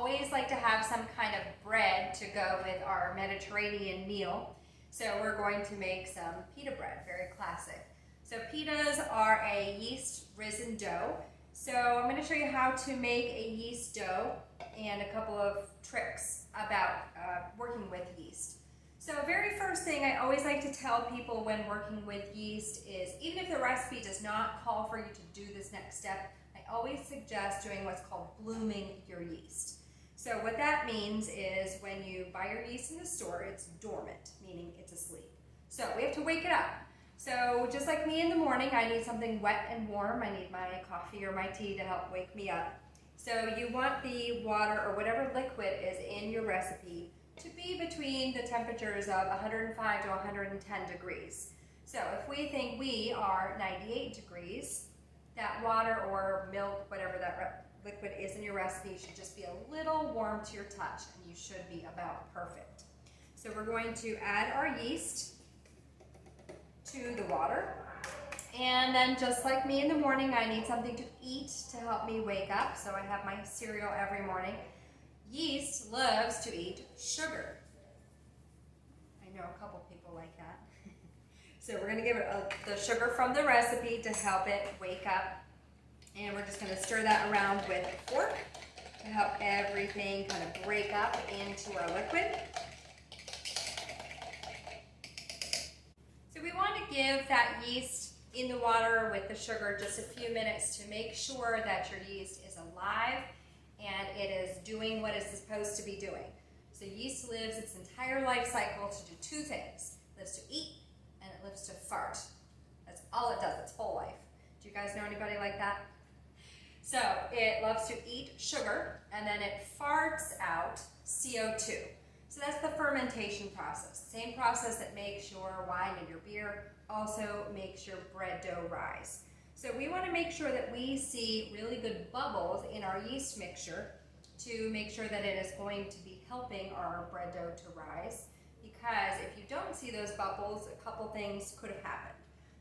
always like to have some kind of bread to go with our Mediterranean meal. So we're going to make some pita bread, very classic. So pitas are a yeast risen dough. So I'm going to show you how to make a yeast dough and a couple of tricks about working with yeast. So very first thing I always like to tell people when working with yeast is, even if the recipe does not call for you to do this next step, I always suggest doing what's called blooming your yeast. So what that means is when you buy your yeast in the store, it's dormant, meaning it's asleep. So we have to wake it up. So just like me in the morning, I need something wet and warm. I need my coffee or my tea to help wake me up. So you want the water or whatever liquid is in your recipe to be between the temperatures of 105 to 110 degrees. So if we think we are 98 degrees, that water or milk, whatever that liquid is in your recipe, should just be a little warm to your touch, and you should be about perfect. So we're going to add our yeast to the water. And then just like me in the morning, I need something to eat to help me wake up. So I have my cereal every morning. Yeast loves to eat sugar. I know a couple people like that. So we're going to give it the sugar from the recipe to help it wake up. And we're just going to stir that around with a fork to help everything kind of break up into our liquid. So we want to give that yeast in the water with the sugar just a few minutes to make sure that your yeast is alive and it is doing what it's supposed to be doing. So yeast lives its entire life cycle to do two things. It lives to eat and it lives to fart. That's all it does its whole life. Do you guys know anybody like that? So it loves to eat sugar and then it farts out CO2. So that's the fermentation process. Same process that makes your wine and your beer also makes your bread dough rise. So we want to make sure that we see really good bubbles in our yeast mixture to make sure that it is going to be helping our bread dough to rise. Because if you don't see those bubbles, a couple things could have happened.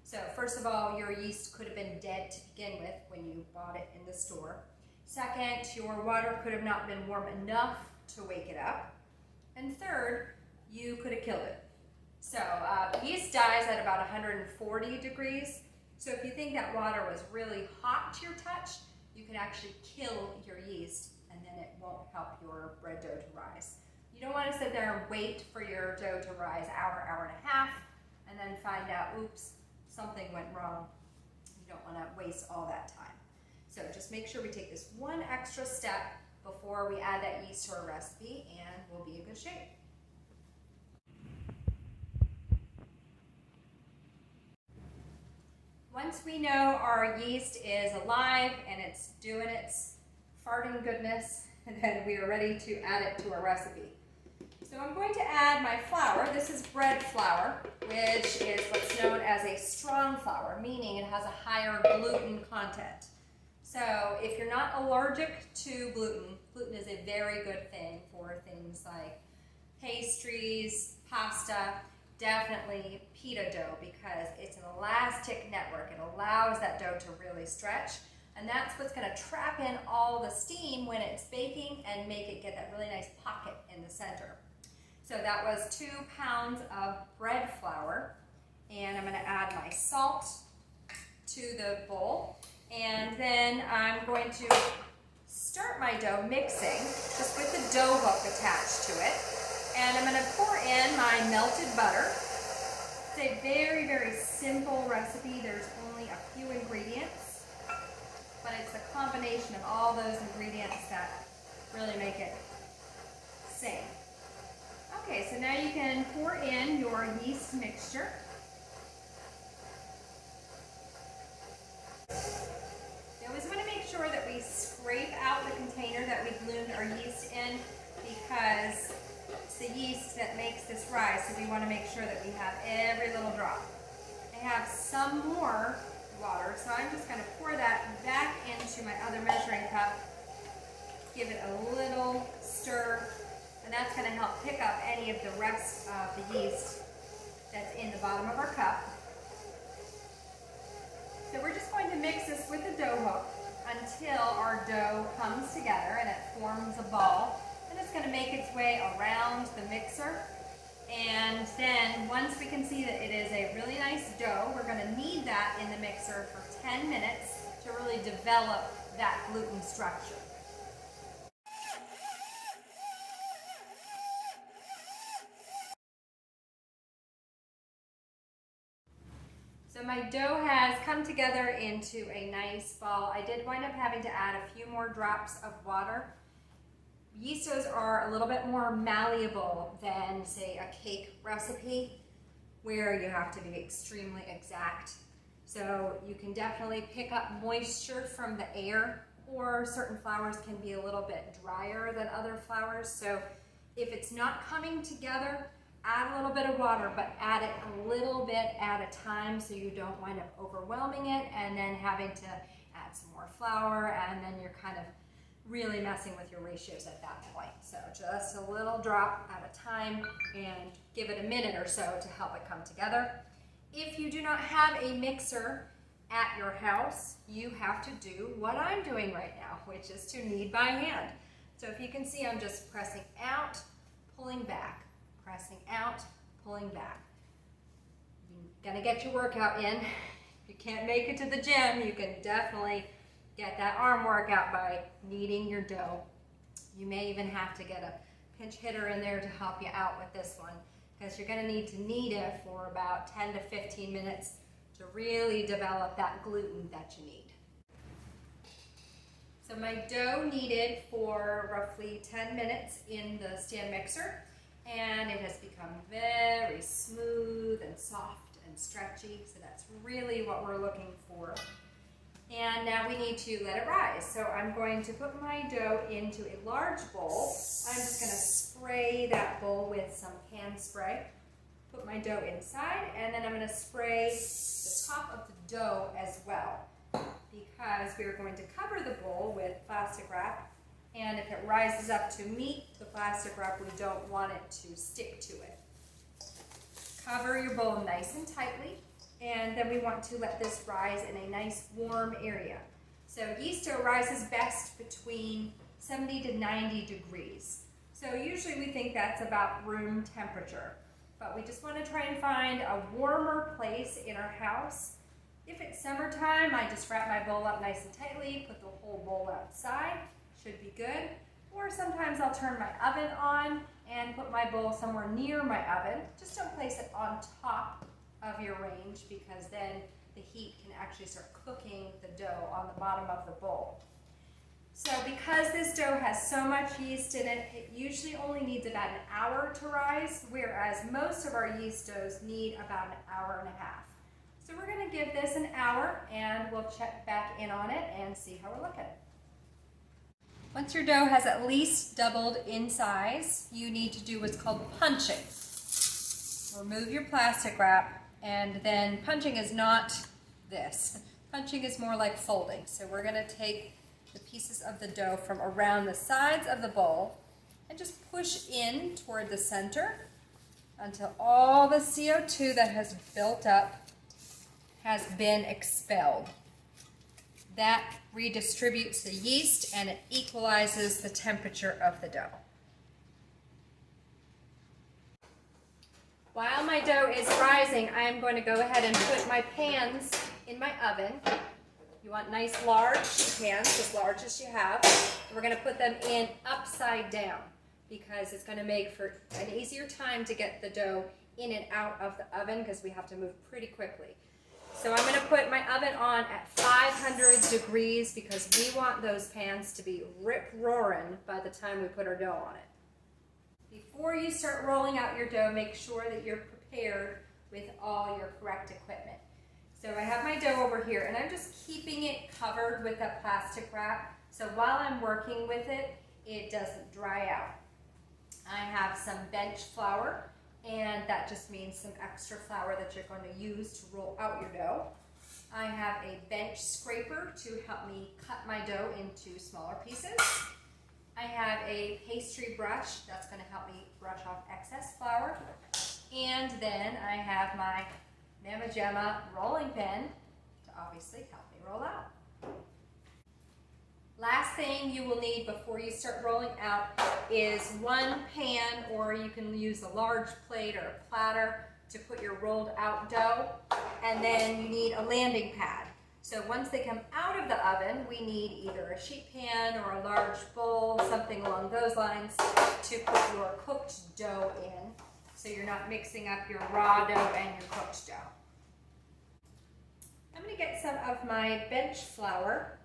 So first of all, your yeast could have been dead to begin with when you bought it in the store. Second, your water could have not been warm enough to wake it up. And third, you could have killed it. So yeast dies at about 140 degrees. So if you think that water was really hot to your touch, you can actually kill your yeast and then it won't help your bread dough to rise. You don't want to sit there and wait for your dough to rise hour, hour and a half, and then find out, oops, something went wrong. You don't want to waste all that time. So just make sure we take this one extra step before we add that yeast to our recipe and we'll be in good shape. Once we know our yeast is alive and it's doing its farting goodness, then we are ready to add it to our recipe. So I'm going to add my flour. This is bread flour, which is what's known as a strong flour, meaning it has a higher gluten content. So if you're not allergic to gluten, gluten is a very good thing for things like pastries, pasta, definitely pita dough, because it's an elastic network. It allows that dough to really stretch, and that's what's going to trap in all the steam when it's baking and make it get that really nice pocket in the center. So that was 2 pounds of bread flour, and I'm going to add my salt to the bowl, and then I'm going to start my dough mixing just with the dough hook attached to it. And I'm going to pour in my melted butter. It's a very, very simple recipe. There's only a few ingredients, but it's a combination of all those ingredients that really make it sing. Okay, so now you can pour in your yeast mixture. You always want to make sure that we scrape out the container that we bloomed our yeast in, because it's the yeast that makes this rise, so we want to make sure that we have every little drop. I have some more water, so I'm just going to pour that back into my other measuring cup, give it a little stir, and that's going to help pick up any of the rest of the yeast that's in the bottom of our cup. So we're just going to mix this with the dough hook until our our dough comes together and it forms a ball, and it's going to make its way around the mixer. And then once we can see that it is a really nice dough, we're going to knead that in the mixer for 10 minutes to really develop that gluten structure. So my dough has come together into a nice ball. I did wind up having to add a few more drops of water. Yeast doughs are a little bit more malleable than, say, a cake recipe where you have to be extremely exact. So you can definitely pick up moisture from the air, or certain flours can be a little bit drier than other flours. So if it's not coming together, add a little bit of water, but add it a little bit at a time so you don't wind up overwhelming it and then having to add some more flour, and then you're kind of really messing with your ratios at that point. So just a little drop at a time and give it a minute or so to help it come together. If you do not have a mixer at your house, you have to do what I'm doing right now, which is to knead by hand. So if you can see, I'm just pressing out, pulling back, pressing out, pulling back. You're gonna get your workout in. If you can't make it to the gym, you can definitely get that arm workout by kneading your dough. You may even have to get a pinch hitter in there to help you out with this one, because you're going to need to knead it for about 10 to 15 minutes to really develop that gluten that you need. So my dough kneaded for roughly 10 minutes in the stand mixer, and it has become very smooth and soft and stretchy, so that's really what we're looking for. And now we need to let it rise. So I'm going to put my dough into a large bowl. I'm just going to spray that bowl with some hand spray. Put my dough inside, and then I'm going to spray the top of the dough as well, because we're going to cover the bowl with plastic wrap. And if it rises up to meet the plastic wrap, we don't want it to stick to it. Cover your bowl nice and tightly. And then we want to let this rise in a nice warm area. So yeast dough rises best between 70 to 90 degrees. So usually we think that's about room temperature, but we just want to try and find a warmer place in our house. If it's summertime, I just wrap my bowl up nice and tightly, put the whole bowl outside, should be good. Or sometimes I'll turn my oven on and put my bowl somewhere near my oven. Just don't place it on top of your range, because then the heat can actually start cooking the dough on the bottom of the bowl. So because this dough has so much yeast in it, it usually only needs about an hour to rise, whereas most of our yeast doughs need about an hour and a half. So we're going to give this an hour, and we'll check back in on it and see how we're looking. Once your dough has at least doubled in size, you need to do what's called punching. Remove your plastic wrap. And then punching is not this. Punching is more like folding. So we're going to take the pieces of the dough from around the sides of the bowl and just push in toward the center until all the CO2 that has built up has been expelled. That redistributes the yeast and it equalizes the temperature of the dough. While my dough is rising, I am going to go ahead and put my pans in my oven. You want nice large pans, as large as you have. We're going to put them in upside down, because it's going to make for an easier time to get the dough in and out of the oven, because we have to move pretty quickly. So I'm going to put my oven on at 500 degrees, because we want those pans to be rip-roaring by the time we put our dough on it. Before you start rolling out your dough, make sure that you're prepared with all your correct equipment. So I have my dough over here, and I'm just keeping it covered with a plastic wrap, so while I'm working with it, it doesn't dry out. I have some bench flour, and that just means some extra flour that you're going to use to roll out your dough. I have a bench scraper to help me cut my dough into smaller pieces. I have a pastry brush that's going to help me brush off excess flour. And then I have my Mama Gemma rolling pin to obviously help me roll out. Last thing you will need before you start rolling out is one pan, or you can use a large plate or a platter to put your rolled out dough. And then you need a landing pad. So once they come out of the oven, we need either a sheet pan or a large bowl, something along those lines, to put your cooked dough in, so you're not mixing up your raw dough and your cooked dough. I'm going to get some of my bench flour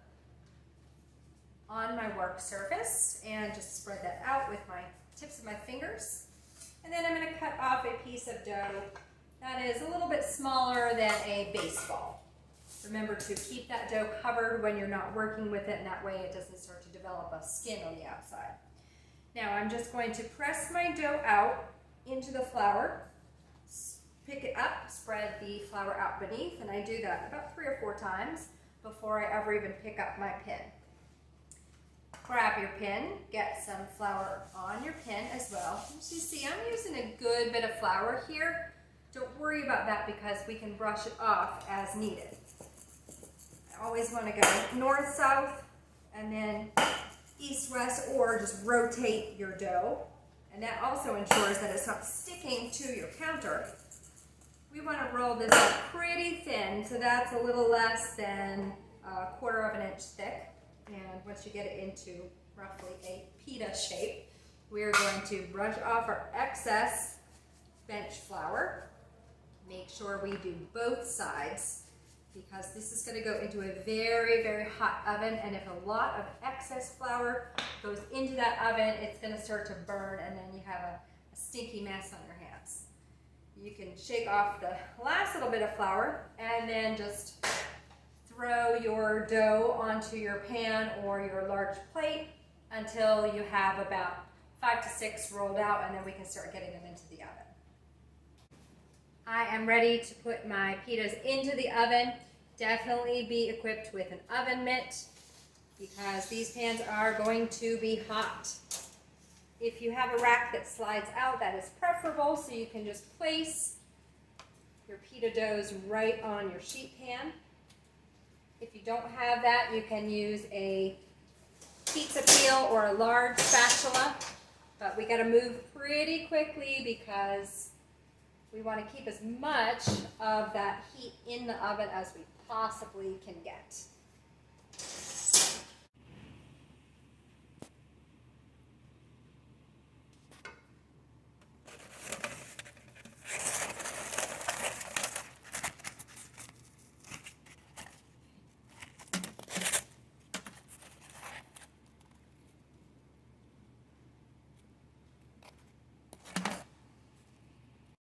on my work surface and just spread that out with my tips of my fingers. And then I'm going to cut off a piece of dough that is a little bit smaller than a baseball. Remember to keep that dough covered when you're not working with it, and that way it doesn't start to develop a skin on the outside. Now I'm just going to press my dough out into the flour, pick it up, spread the flour out beneath, and I do that about 3 or 4 times before I ever even pick up my pin. Grab your pin, get some flour on your pin as well. As you see, I'm using a good bit of flour here. Don't worry about that because we can brush it off as needed. I always want to go north-south and then east-west, or just rotate your dough. And that also ensures that it's not sticking to your counter. We want to roll this up pretty thin, so that's a little less than 1/4 of an inch thick. And once you get it into roughly a pita shape, we're going to brush off our excess bench flour. Make sure we do both sides, because this is going to go into a very, very hot oven, and if a lot of excess flour goes into that oven, it's going to start to burn, and then you have a stinky mess on your hands. You can shake off the last little bit of flour and then just throw your dough onto your pan or your large plate until you have about 5 to 6 rolled out, and then we can start getting them into the oven. I am ready to put my pitas into the oven. Definitely be equipped with an oven mitt, because these pans are going to be hot. If you have a rack that slides out, that is preferable, so you can just place your pita doughs right on your sheet pan. If you don't have that, you can use a pizza peel or a large spatula, but we got to move pretty quickly because we want to keep as much of that heat in the oven as we possibly can get.